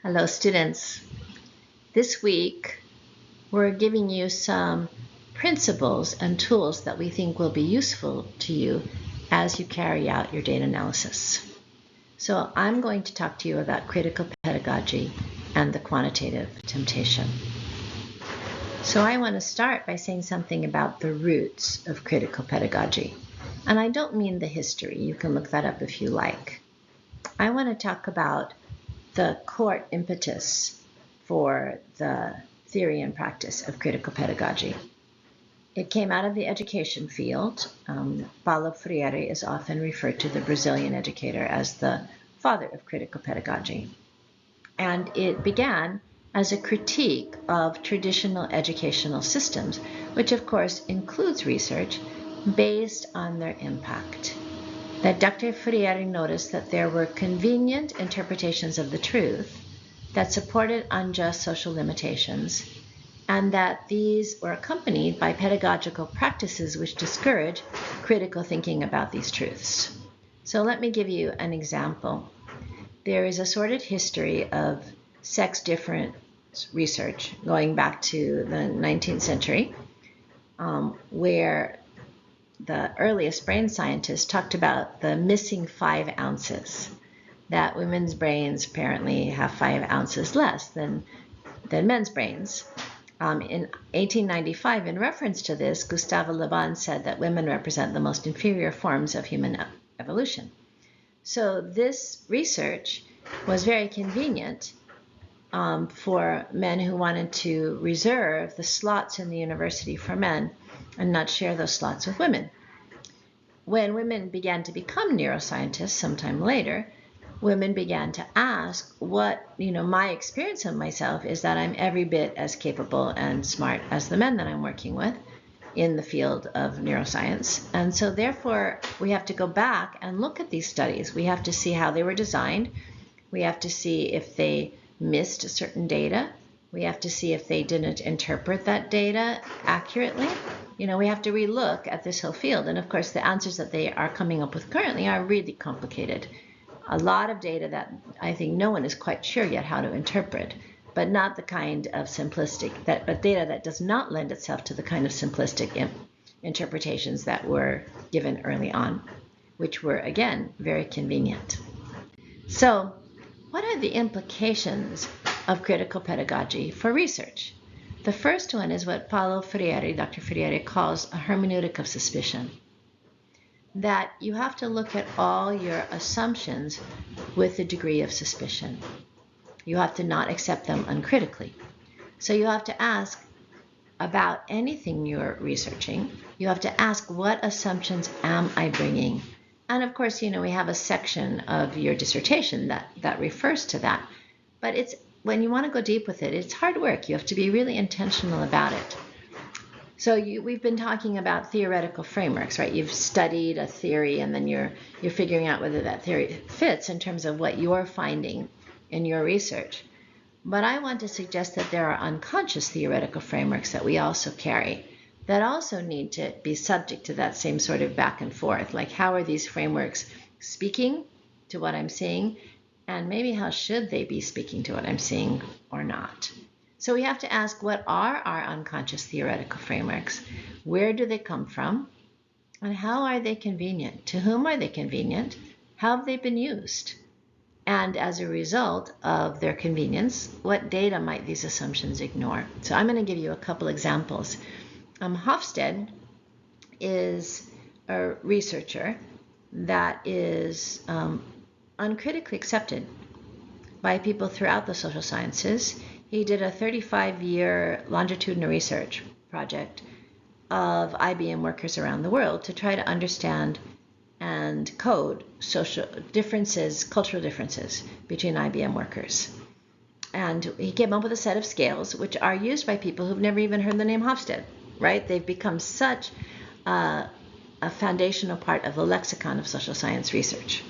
Hello, students. This week, we're giving you some principles and tools that we think will be useful to you as you carry out your data analysis. So I'm going to talk to you about critical pedagogy and the quantitative temptation. So I want to start by saying something about the roots of critical pedagogy. And I don't mean the history. You can look that up if you like. I want to talk about the core impetus for the theory and practice of critical pedagogy. It came out of the education field. Paulo Freire is often referred to, the Brazilian educator, as the father of critical pedagogy. And it began as a critique of traditional educational systems, which of course includes research based on their impact. That Dr. Freire noticed that there were convenient interpretations of the truth that supported unjust social limitations, and that these were accompanied by pedagogical practices which discourage critical thinking about these truths. So let me give you an example. There is a sordid history of sex difference research going back to the 19th century, where the earliest brain scientists talked about the missing 5 ounces, that women's brains apparently have 5 ounces less than men's brains. In 1895, in reference to this, Gustave Le Bon said that women represent the most inferior forms of human evolution. So this research was very convenient for men who wanted to reserve the slots in the university for men and not share those slots with women. When women began to become neuroscientists sometime later, women began to ask my experience of myself is that I'm every bit as capable and smart as the men that I'm working with in the field of neuroscience. And so therefore, we have to go back and look at these studies. We have to see how they were designed. We have to see if they missed certain data. We have to see if they didn't interpret that data accurately. We have to relook at this whole field. And of course, the answers that they are coming up with currently are really complicated. A lot of data that I think no one is quite sure yet how to interpret, but not the kind of simplistic, but data that does not lend itself to the kind of simplistic interpretations that were given early on, which were, again, very convenient. So, what are the implications of critical pedagogy for research? The first one is what Paulo Freire, Dr. Freire, calls a hermeneutic of suspicion. That you have to look at all your assumptions with a degree of suspicion. You have to not accept them uncritically. So you have to ask about anything you're researching. You have to ask, what assumptions am I bringing? And of course, we have a section of your dissertation that refers to that. But when you want to go deep with it, it's hard work. You have to be really intentional about it. So we've been talking about theoretical frameworks, right? You've studied a theory, and then you're figuring out whether that theory fits in terms of what you're finding in your research. But I want to suggest that there are unconscious theoretical frameworks that we also carry that also need to be subject to that same sort of back and forth. Like, how are these frameworks speaking to what I'm seeing? And maybe how should they be speaking to what I'm seeing or not? So we have to ask, what are our unconscious theoretical frameworks? Where do they come from? And how are they convenient? To whom are they convenient? How have they been used? And as a result of their convenience, what data might these assumptions ignore? So I'm going to give you a couple examples. Hofstede is a researcher that is uncritically accepted by people throughout the social sciences. He did a 35-year longitudinal research project of IBM workers around the world to try to understand and code social differences, cultural differences between IBM workers. And he came up with a set of scales which are used by people who've never even heard the name Hofstede, right? They've become such a foundational part of the lexicon of social science research.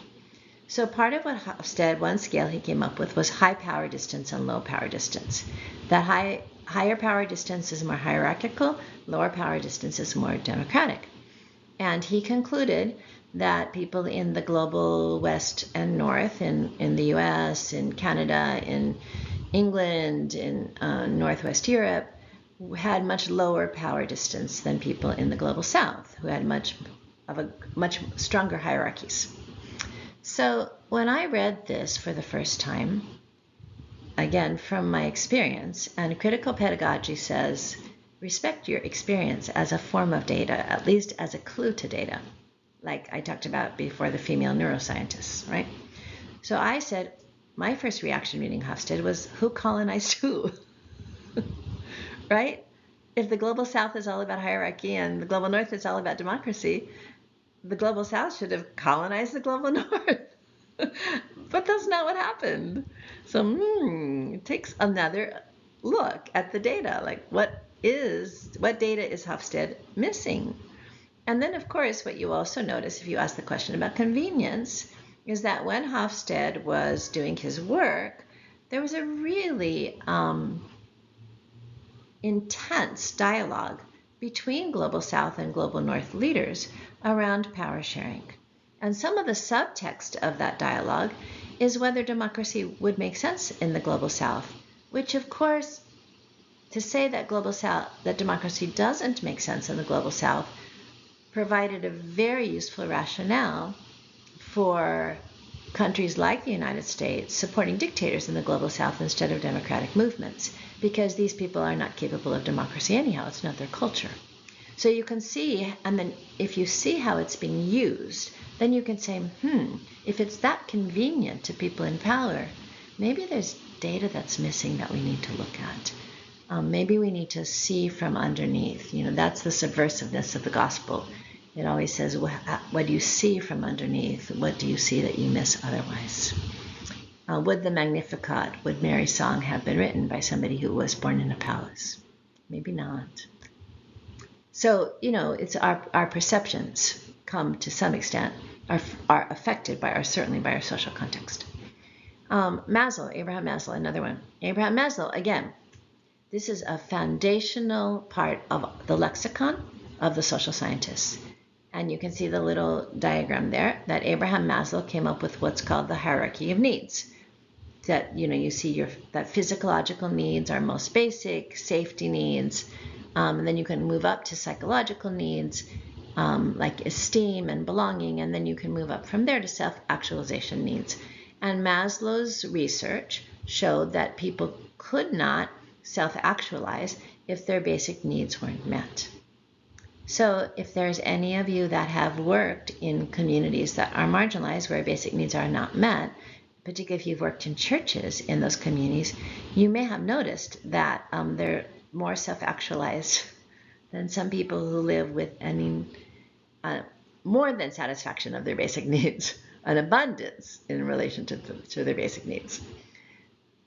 So part of what Hofstede, one scale he came up with, was high power distance and low power distance. That higher power distance is more hierarchical, lower power distance is more democratic. And he concluded that people in the global west and north, in the US, in Canada, in England, in Northwest Europe, had much lower power distance than people in the global south, who had much stronger hierarchies. So when I read this for the first time, again from my experience, and critical pedagogy says, respect your experience as a form of data, at least as a clue to data, like I talked about before, the female neuroscientists, right? So I said, my first reaction reading Hofstede was, who colonized who? Right? If the global south is all about hierarchy and the global north is all about democracy, the global south should have colonized the global north. But that's not what happened. So it takes another look at the data, like what data is Hofstede missing? And then, of course, what you also notice if you ask the question about convenience is that when Hofstede was doing his work, there was a really intense dialogue between Global South and Global North leaders around power sharing. And some of the subtext of that dialogue is whether democracy would make sense in the Global South, which, of course, to say that that democracy doesn't make sense in the Global South provided a very useful rationale for countries like the United States supporting dictators in the Global South instead of democratic movements, because these people are not capable of democracy anyhow. It's not their culture. So you can see, and then if you see how it's being used, then you can say, if it's that convenient to people in power, maybe there's data that's missing that we need to look at. Maybe we need to see from underneath. That's the subversiveness of the gospel. It always says, what do you see from underneath? What do you see that you miss otherwise? Would the Magnificat, would Mary's song have been written by somebody who was born in a palace? Maybe not. So, it's our perceptions come to some extent, are affected certainly by our social context. Abraham Maslow, another one. Abraham Maslow, again, this is a foundational part of the lexicon of the social scientists. And you can see the little diagram there that Abraham Maslow came up with what's called the hierarchy of needs. That, you see that physiological needs are most basic, safety needs, and then you can move up to psychological needs, like esteem and belonging, and then you can move up from there to self-actualization needs. And Maslow's research showed that people could not self-actualize if their basic needs weren't met. So if there's any of you that have worked in communities that are marginalized where basic needs are not met, particularly if you've worked in churches in those communities, you may have noticed that they're more self-actualized than some people who live with more than satisfaction of their basic needs, an abundance in relation to their basic needs.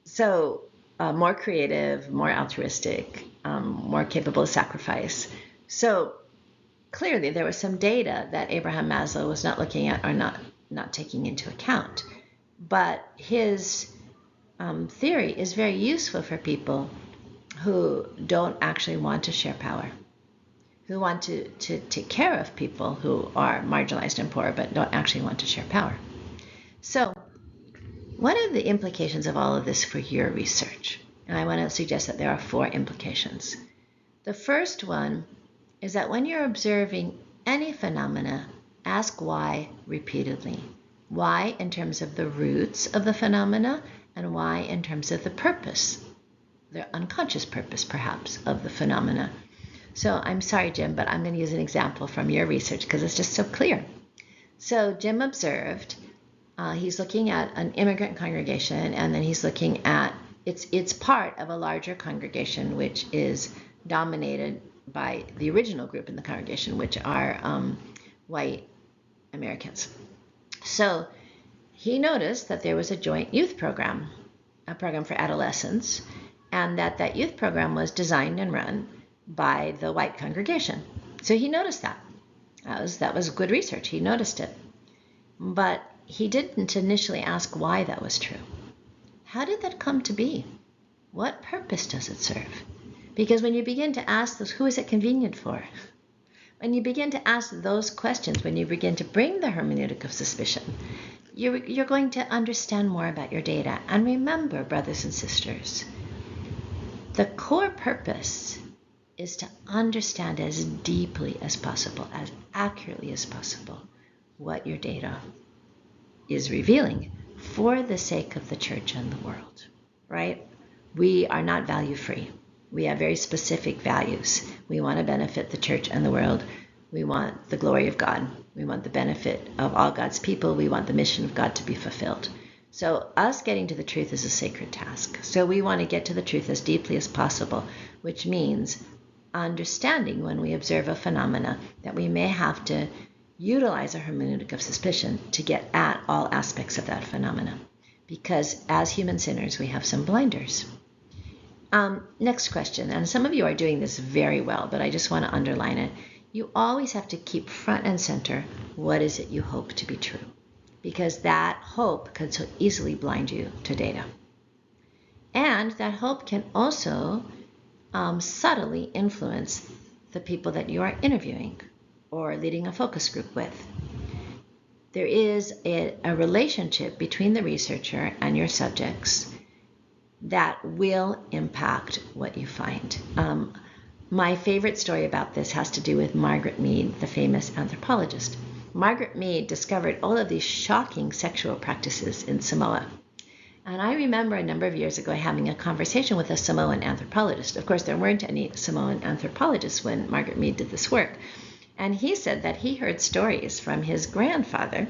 So more creative, more altruistic, more capable of sacrifice. So clearly there was some data that Abraham Maslow was not looking at or not taking into account. But his theory is very useful for people who don't actually want to share power, who want to take care of people who are marginalized and poor but don't actually want to share power. So what are the implications of all of this for your research? And I want to suggest that there are 4 implications. The first one is that when you're observing any phenomena, ask why repeatedly. Why in terms of the roots of the phenomena, and why in terms of the purpose, the unconscious purpose perhaps of the phenomena. So I'm sorry, Jim, but I'm going to use an example from your research because it's just so clear. So Jim observed, he's looking at an immigrant congregation, and then he's looking at, it's part of a larger congregation which is dominated by the original group in the congregation, which are white Americans. So he noticed that there was a joint youth program, a program for adolescents, and that youth program was designed and run by the white congregation. So he noticed that. That was good research. He noticed it. But he didn't initially ask why that was true. How did that come to be? What purpose does it serve? Because when you begin to ask those, who is it convenient for? When you begin to ask those questions, when you begin to bring the hermeneutic of suspicion, you're going to understand more about your data. And remember, brothers and sisters, the core purpose is to understand as deeply as possible, as accurately as possible, what your data is revealing for the sake of the church and the world, right? We are not value free. We have very specific values. We want to benefit the church and the world. We want the glory of God. We want the benefit of all God's people. We want the mission of God to be fulfilled. So us getting to the truth is a sacred task. So we want to get to the truth as deeply as possible, which means understanding when we observe a phenomena that we may have to utilize a hermeneutic of suspicion to get at all aspects of that phenomena. Because as human sinners, we have some blinders. Next question, and some of you are doing this very well, but I just want to underline it. You always have to keep front and center, what is it you hope to be true? Because that hope can so easily blind you to data. And that hope can also subtly influence the people that you are interviewing or leading a focus group with. There is a relationship between the researcher and your subjects that will impact what you find. My favorite story about this has to do with Margaret Mead, the famous anthropologist. Margaret Mead discovered all of these shocking sexual practices in Samoa. And I remember a number of years ago having a conversation with a Samoan anthropologist. Of course, there weren't any Samoan anthropologists when Margaret Mead did this work. And he said that he heard stories from his grandfather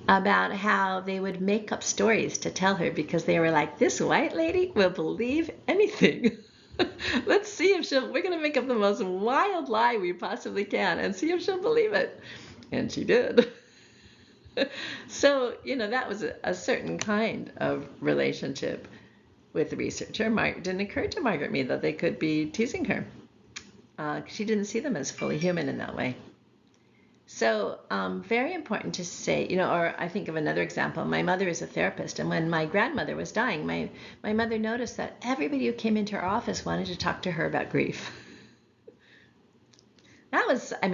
about how they would make up stories to tell her because they were like, this white lady will believe anything. Let's see if we're going to make up the most wild lie we possibly can and see if she'll believe it. And she did. So, that was a certain kind of relationship with the researcher. It didn't occur to Margaret Mead that they could be teasing her. She didn't see them as fully human in that way. So very important to say, or I think of another example. My mother is a therapist, and when my grandmother was dying, my mother noticed that everybody who came into her office wanted to talk to her about grief.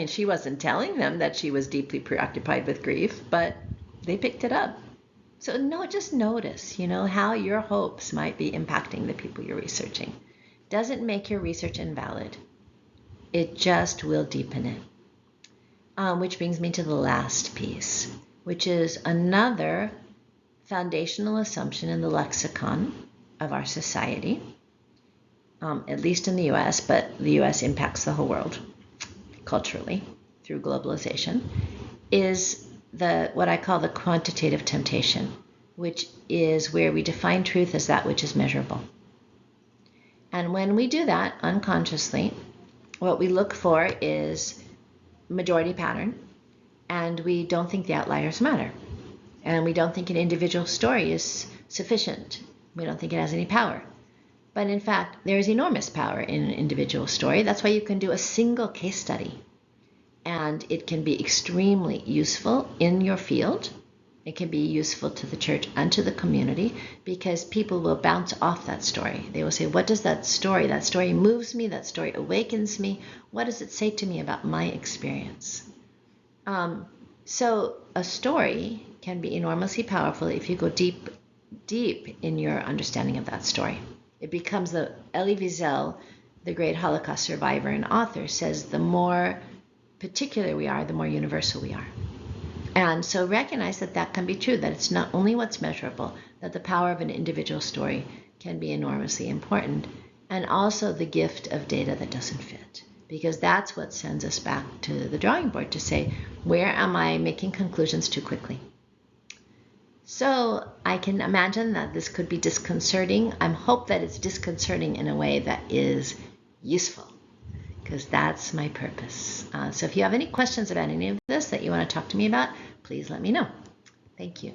She wasn't telling them that she was deeply preoccupied with grief, but they picked it up. So just notice, how your hopes might be impacting the people you're researching. Doesn't make your research invalid. It just will deepen it. Which brings me to the last piece, which is another foundational assumption in the lexicon of our society, at least in the U.S., but the U.S. impacts the whole world culturally through globalization, is what I call the quantitative temptation, which is where we define truth as that which is measurable. And when we do that unconsciously, what we look for is majority pattern, and we don't think the outliers matter, and we don't think an individual story is sufficient. We don't think it has any power. But in fact, there is enormous power in an individual story. That's why you can do a single case study, and it can be extremely useful in your field. It can be useful to the church and to the community, because people will bounce off that story. They will say, what does that story moves me, that story awakens me, what does it say to me about my experience? So a story can be enormously powerful if you go deep in your understanding of that story. It becomes Elie Wiesel, the great Holocaust survivor and author, says the more particular we are, the more universal we are. And so recognize that can be true, that it's not only what's measurable, that the power of an individual story can be enormously important, and also the gift of data that doesn't fit, because that's what sends us back to the drawing board to say, where am I making conclusions too quickly? So I can imagine that this could be disconcerting. I hope that it's disconcerting in a way that is useful, because that's my purpose. So if you have any questions about any of this that you want to talk to me about, please let me know. Thank you.